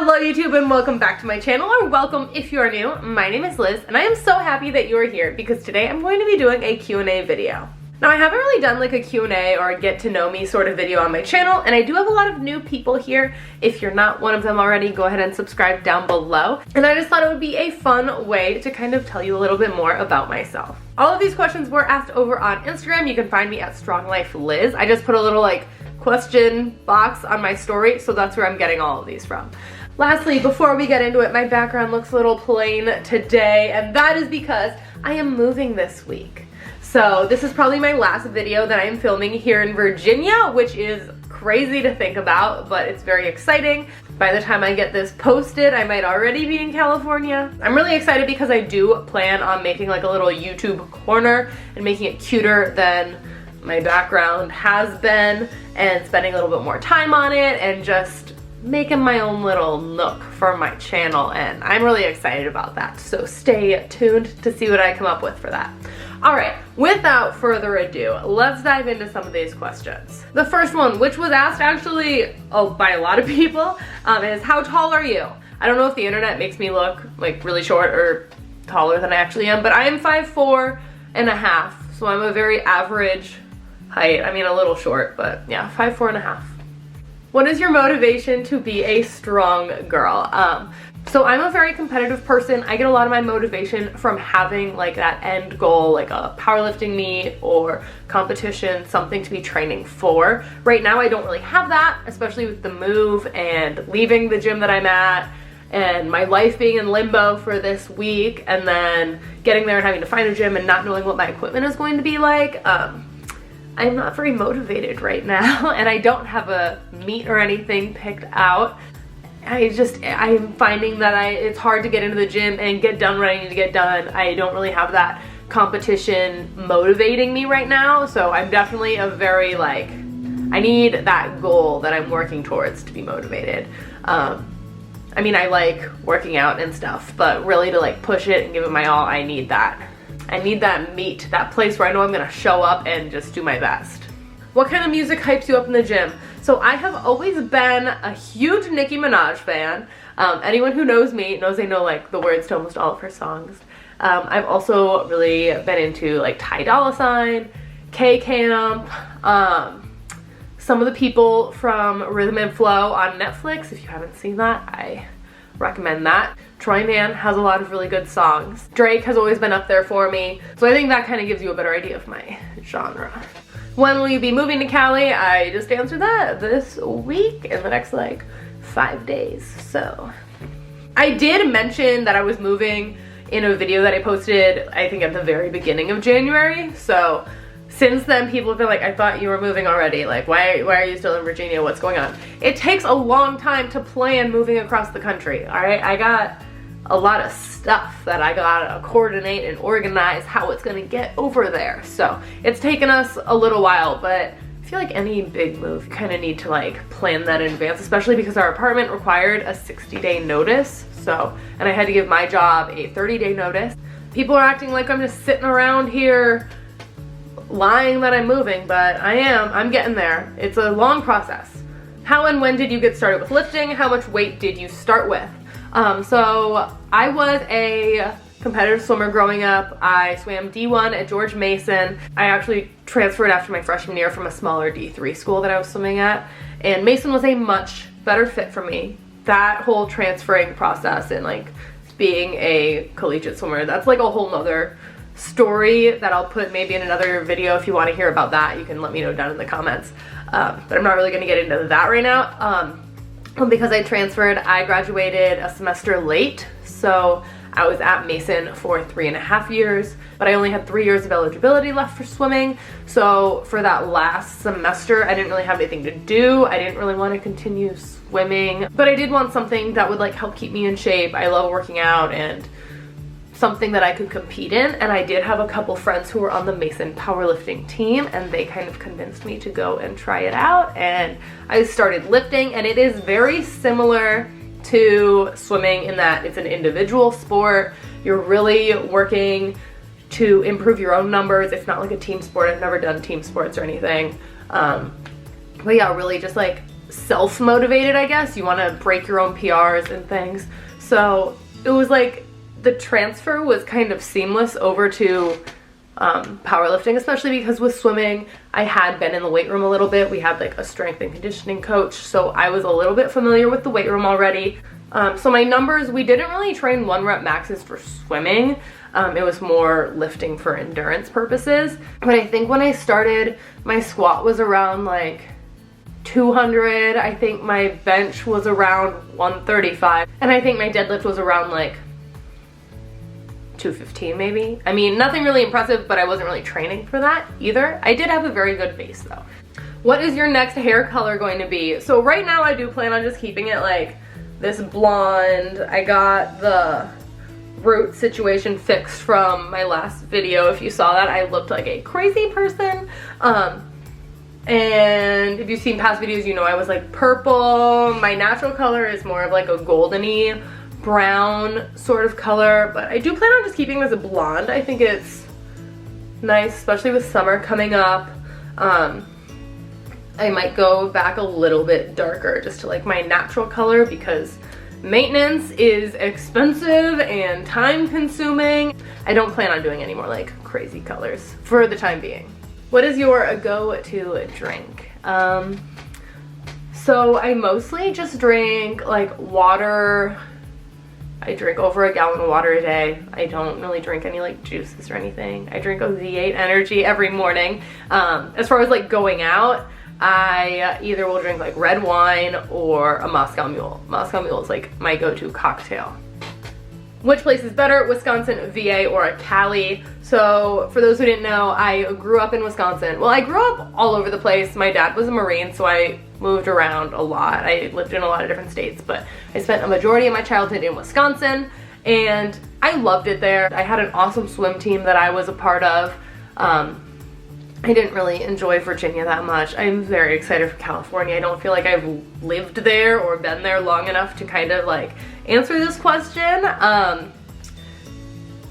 Hello YouTube and welcome back to my channel, or welcome if you are new. My name is Liz and I am so happy that you are here because today I'm going to be doing a Q&A video. Now I haven't really done like a Q&A or a get to know me sort of video on my channel, and I do have a lot of new people here. If you're not one of them already, go ahead and subscribe down below. And I just thought it would be a fun way to kind of tell you a little bit more about myself. All of these questions were asked over on Instagram. You can find me at Strong Life Liz. I just put a little like question box on my story, so that's where I'm getting all of these from. Lastly, before we get into it, my background looks a little plain today, and that is because I am moving this week. So this is probably my last video that I am filming here in Virginia, which is crazy to think about, but it's very exciting. By the time I get this posted, I might already be in California. I'm really excited because I do plan on making like a little YouTube corner and making it cuter than my background has been, and spending a little bit more time on it and just making my own little nook for my channel, and I'm really excited about that. So stay tuned to see what I come up with for that. Alright, without further ado, let's dive into some of these questions. The first one, which was asked actually by a lot of people, is how tall are you? I don't know if the internet makes me look like really short or taller than I actually am, but I am 5'4.5", so I'm a very average height. I mean, a little short, but yeah, 5'4.5". What is your motivation to be a strong girl? So I'm a very competitive person. I get a lot of my motivation from having like that end goal, like a powerlifting meet or competition, something to be training for. Right now I don't really have that, especially with the move and leaving the gym that I'm at and my life being in limbo for this week, and then getting there and having to find a gym and not knowing what my equipment is going to be like. I'm not very motivated right now, and I don't have a meet or anything picked out. I'm finding that it's hard to get into the gym and get done what I need to get done. I don't really have that competition motivating me right now, so I'm definitely a very like, I need that goal that I'm working towards to be motivated. I mean, I like working out and stuff, but really to like push it and give it my all, I need that. I need that meet, that place where I know I'm gonna show up and just do my best. What kind of music hypes you up in the gym? So I have always been a huge Nicki Minaj fan. Anyone who knows me knows I know like the words to almost all of her songs. I've also really been into like Ty Dolla $ign, K-Camp, some of the people from Rhythm and Flow on Netflix. If you haven't seen that, I recommend that. Troy Mann has a lot of really good songs. Drake has always been up there for me. So I think that kind of gives you a better idea of my genre. When will you be moving to Cali? I just answered that this week in the next like 5 days. So I did mention that I was moving in a video that I posted, I think at the very beginning of January. So since then, people have been like, I thought you were moving already. Like, why are you still in Virginia? What's going on? It takes a long time to plan moving across the country, all right? I got a lot of stuff that I gotta coordinate and organize how it's gonna get over there. So it's taken us a little while, but I feel like any big move, you kind of need to like plan that in advance, especially because our apartment required a 60-day notice. So, and I had to give my job a 30-day notice. People are acting like I'm just sitting around here lying that I'm moving, but I'm getting there. It's a long process. How and when did you get started with lifting? How much weight did you start with? So I was a competitive swimmer growing up. I swam D1 at George Mason. I actually transferred after my freshman year from a smaller D3 school that I was swimming at, and Mason was a much better fit for me. That whole transferring process and like being a collegiate swimmer, that's like a whole nother story that I'll put maybe in another video. If you want to hear about that, you can let me know down in the comments. But I'm not really going to get into that right now. Because I transferred, I graduated a semester late, so I was at Mason for 3.5 years, but I only had 3 years of eligibility left for swimming. So for that last semester, I didn't really have anything to do. I didn't really want to continue swimming, but I did want something that would like help keep me in shape. I love working out and something that I could compete in, and I did have a couple friends who were on the Mason powerlifting team, and they kind of convinced me to go and try it out, and I started lifting. And it is very similar to swimming in that it's an individual sport. You're really working to improve your own numbers. It's not like a team sport. I've never done team sports or anything, but yeah, really just like self-motivated, I guess. You want to break your own PRs and things. So it was like the transfer was kind of seamless over to powerlifting, especially because with swimming, I had been in the weight room a little bit. We had like a strength and conditioning coach, so I was a little bit familiar with the weight room already. So my numbers, we didn't really train 1 rep maxes for swimming. It was more lifting for endurance purposes. But I think when I started, my squat was around like 200. I think my bench was around 135. And I think my deadlift was around like 215 maybe. I mean, nothing really impressive, but I wasn't really training for that either. I did have a very good base though. What is your next hair color going to be? So right now I do plan on just keeping it like this blonde. I got the root situation fixed from my last video. If you saw that, I looked like a crazy person. And if you've seen past videos, you know I was like purple. My natural color is more of like a goldeny brown sort of color, but I do plan on just keeping this blonde. I think it's nice, especially with summer coming up. I might go back a little bit darker just to like my natural color because maintenance is expensive and time consuming. I don't plan on doing any more like crazy colors for the time being. What is your go-to drink? So I mostly just drink like water. I drink over a gallon of water a day. I don't really drink any like juices or anything. I drink a V8 Energy every morning. As far as like going out, I either will drink like red wine or a Moscow Mule. Moscow Mule is like my go-to cocktail. Which place is better, Wisconsin, VA, or Cali? So for those who didn't know, I grew up in Wisconsin. Well, I grew up all over the place. My dad was a Marine, so I moved around a lot. I lived in a lot of different states, but I spent a majority of my childhood in Wisconsin, and I loved it there. I had an awesome swim team that I was a part of. I didn't really enjoy Virginia that much. I'm very excited for California. I don't feel like I've lived there or been there long enough to kind of like answer this question.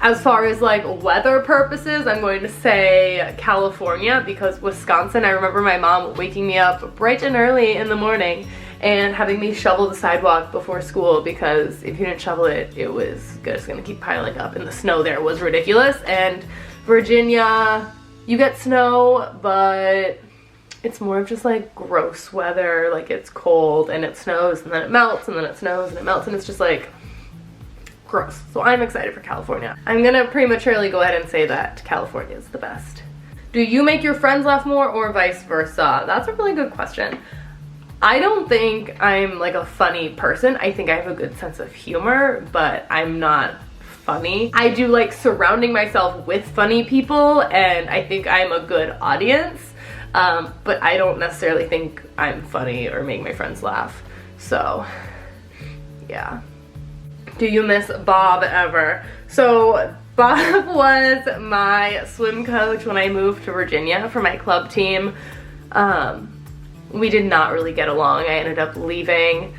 As far as like weather purposes, I'm going to say California, because Wisconsin, I remember my mom waking me up bright and early in the morning and having me shovel the sidewalk before school, because if you didn't shovel it, it was just gonna keep piling up, and the snow there was ridiculous. And Virginia, you get snow, but it's more of just like gross weather. Like it's cold and it snows and then it melts and then it snows and it melts, and it's just like gross. So I'm excited for California. I'm gonna prematurely go ahead and say that California is the best. Do you make your friends laugh more or vice versa? That's a really good question. I don't think I'm like a funny person. I think I have a good sense of humor, but I'm not funny. I do like surrounding myself with funny people, and I think I'm a good audience, but I don't necessarily think I'm funny or make my friends laugh. So yeah. Do you miss Bob ever? So Bob was my swim coach when I moved to Virginia for my club team. We did not really get along. I ended up leaving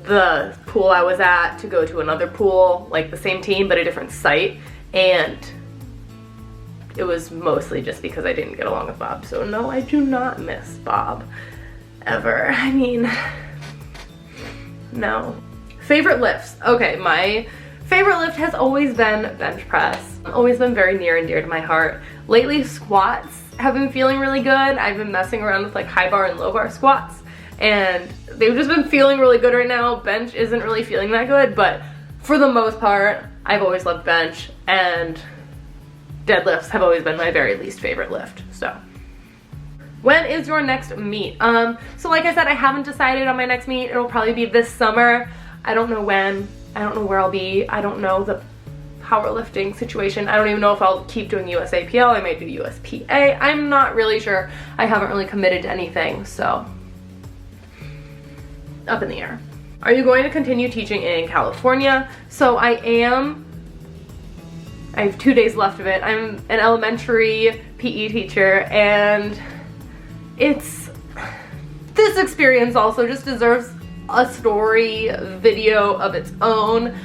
the pool I was at to go to another pool, like the same team but a different site, and it was mostly just because I didn't get along with Bob. So no, I do not miss Bob ever. I mean, no. Favorite lifts. Okay, my favorite lift has always been bench press. Always been very near and dear to my heart. Lately, squats have been feeling really good. I've been messing around with like high bar and low bar squats, and they've just been feeling really good right now. Bench isn't really feeling that good, but for the most part, I've always loved bench, and deadlifts have always been my very least favorite lift. So when is your next meet? So like I said, I haven't decided on my next meet. It'll probably be this summer. I don't know when. I don't know where I'll be. I don't know the powerlifting situation. I don't even know if I'll keep doing USAPL. I might do USPA. I'm not really sure. I haven't really committed to anything, so up in the air. Are you going to continue teaching in California? So I am. I have 2 days left of it. I'm an elementary PE teacher, and this experience also just deserves a story video of its own.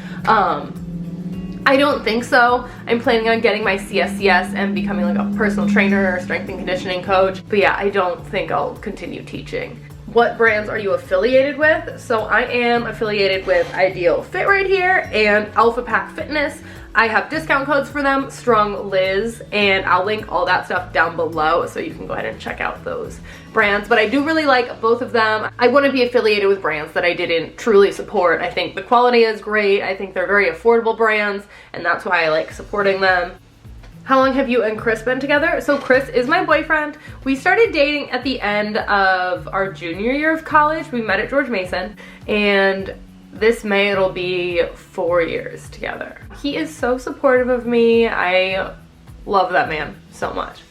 I don't think so. I'm planning on getting my CSCS and becoming like a personal trainer or strength and conditioning coach. But yeah, I don't think I'll continue teaching. what brands are you affiliated with? So I am affiliated with Ideal Fit right here and Alpha Pack Fitness. I have discount codes for them, Strong Liz, and I'll link all that stuff down below so you can go ahead and check out those brands. But I do really like both of them. I wouldn't be affiliated with brands that I didn't truly support. I think the quality is great. I think they're very affordable brands, and that's why I like supporting them. How long have you and Chris been together? So Chris is my boyfriend. We started dating at the end of our junior year of college. We met at George Mason, and this May it'll be 4 years together. He is so supportive of me. I love that man so much.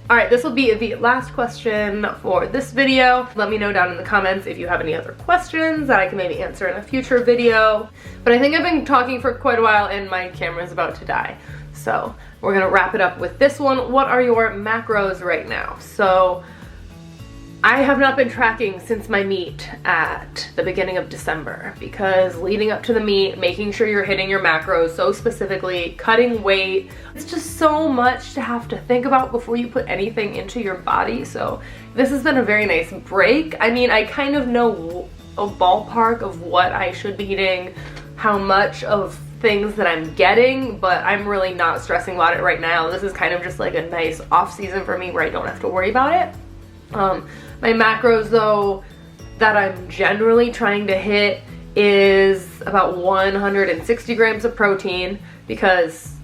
All right, this will be the last question for this video. Let me know down in the comments if you have any other questions that I can maybe answer in a future video. But I think I've been talking for quite a while and my camera's about to die. So we're gonna wrap it up with this one. What are your macros right now? So I have not been tracking since my meet at the beginning of December, because leading up to the meet, making sure you're hitting your macros so specifically, cutting weight, it's just so much to have to think about before you put anything into your body. So this has been a very nice break. I mean, I kind of know a ballpark of what I should be eating, how much of things that I'm getting, but I'm really not stressing about it right now. This is kind of just like a nice off season for me where I don't have to worry about it. My macros though that I'm generally trying to hit is about 160 grams of protein, because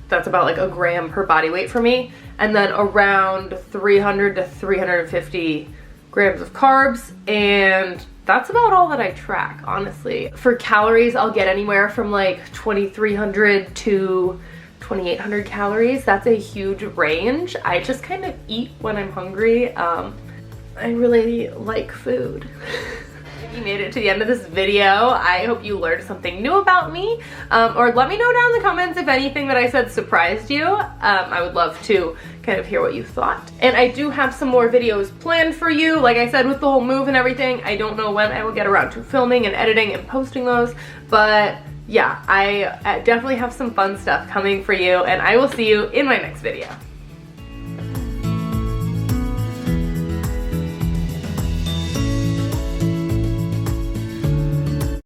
that's about like a gram per body weight for me, and then around 300 to 350 grams of carbs, and that's about all that I track, honestly. For calories, I'll get anywhere from like 2,300 to 2,800 calories. That's a huge range. I just kind of eat when I'm hungry. I really like food. If you made it to the end of this video, I hope you learned something new about me, or let me know down in the comments if anything that I said surprised you. I would love to kind of hear what you thought. And I do have some more videos planned for you. Like I said, with the whole move and everything, I don't know when I will get around to filming and editing and posting those, but yeah, I definitely have some fun stuff coming for you, and I will see you in my next video.